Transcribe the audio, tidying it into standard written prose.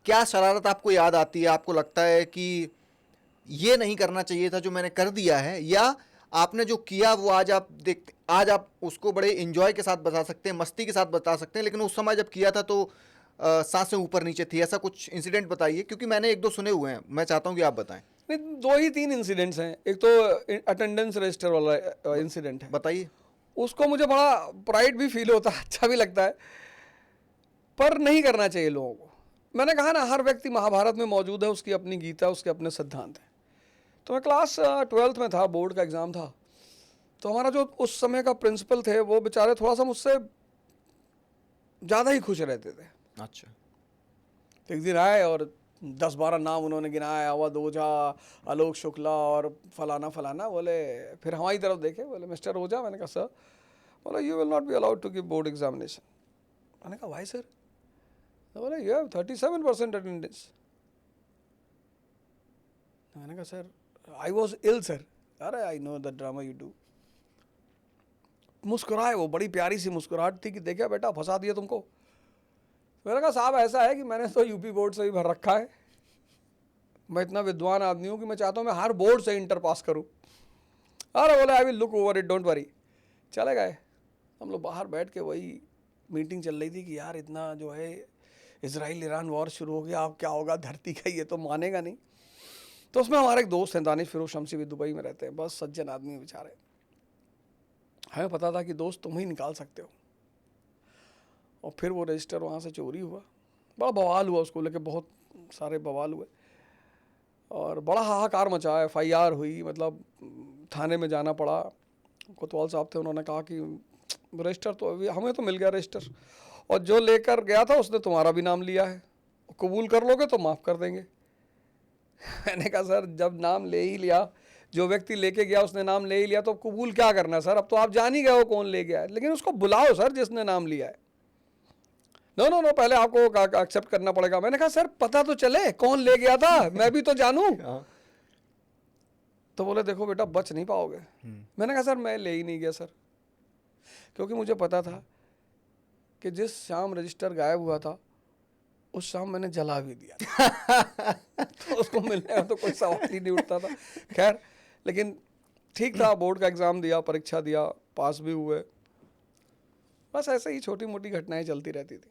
क्या शरारत आपको याद आती है, आपको लगता है कि ये नहीं करना चाहिए था जो मैंने कर दिया है, या आपने जो किया वो आज आप उसको बड़े इंजॉय के साथ बता सकते हैं, मस्ती के साथ बता सकते हैं, लेकिन उस समय जब किया था तो सांसें ऊपर नीचे थी? ऐसा कुछ इंसिडेंट बताइए, क्योंकि मैंने एक दो सुने हुए हैं, मैं चाहता हूँ कि आप बताएं। नहीं, 2 ही 3 इंसिडेंट्स हैं। एक तो अटेंडेंस रजिस्टर वाला इंसिडेंट है, बताइए। उसको मुझे बड़ा प्राइड भी फील होता है, अच्छा भी लगता है, पर नहीं करना चाहिए लोगों को। मैंने कहा ना, हर व्यक्ति महाभारत में मौजूद है, उसकी अपनी गीता, उसके अपने सिद्धांत हैं। तो मैं क्लास 12th में था, बोर्ड का एग्ज़ाम था, तो हमारा जो उस समय का प्रिंसिपल थे वो बेचारे थोड़ा सा मुझसे ज़्यादा ही खुश रहते थे। अच्छा। एक दिन आए और 10-12 नाम उन्होंने गिनाए, अवध ओझा, आलोक शुक्ला और फलाना फलाना। बोले, फिर हमारी तरफ देखे, बोले मिस्टर ओझा। मैंने कहा सर। बोले you will not be allowed to give board examination. मैंने कहा वाई सर? बोले यू हैव 37% अटेंडेंस। मैंने कहा sir I was ill sir. अरे I know the drama you do. मुस्कुराए वो, बड़ी प्यारी सी मुस्कुराहट थी कि देखा बेटा फंसा दिया तुमको। मैंने कहा साहब ऐसा है कि मैंने तो यूपी बोर्ड से ही भर रखा है, मैं इतना विद्वान आदमी हूँ कि मैं चाहता हूँ मैं हर बोर्ड से इंटर पास करूँ। अरे बोले I will look over it, don't worry. चले गए। हम लोग बाहर बैठ के वही मीटिंग चल रही थी कि यार इतना जो है इजराइल ईरान वॉर शुरू हो गया, अब क्या होगा धरती का, ये तो मानेगा नहीं। तो उसमें हमारे एक दोस्त हैं दानिश फिरोज शमसी, भी दुबई में रहते हैं, बस सज्जन आदमी बेचारे। हमें पता था कि दोस्त तुम ही निकाल सकते हो। और फिर वो रजिस्टर वहाँ से चोरी हुआ, बड़ा बवाल हुआ, उसको लेके बहुत सारे बवाल हुए और बड़ा हाहाकार मचा। FIR हुई, मतलब थाने में जाना पड़ा। कोतवाल साहब थे, उन्होंने कहा कि रजिस्टर तो अभी हमें तो मिल गया रजिस्टर, और जो लेकर गया था उसने तुम्हारा भी नाम लिया है, कबूल कर लोगे तो माफ़ कर देंगे। मैंने कहा सर जब नाम ले ही लिया, जो व्यक्ति लेके गया उसने नाम ले ही लिया, तो कबूल क्या करना सर? अब तो आप जान ही गए हो कौन ले गया है, लेकिन उसको बुलाओ सर जिसने नाम लिया है। नो नो नो, पहले आपको एक्सेप्ट करना पड़ेगा। मैंने कहा सर पता तो चले कौन ले गया था, मैं भी तो जानूं। तो बोले देखो बेटा बच नहीं पाओगे। मैंने कहा सर मैं ले ही नहीं गया सर, क्योंकि मुझे पता था कि जिस शाम रजिस्टर गायब हुआ था उस शाम मैंने जला भी दिया। तो उसको मिलने का तो कोई सवाल ही नहीं उठता था। खैर, लेकिन ठीक था, बोर्ड का एग्ज़ाम दिया, परीक्षा दिया, पास भी हुए। बस ऐसे ही छोटी मोटी घटनाएं चलती रहती थी।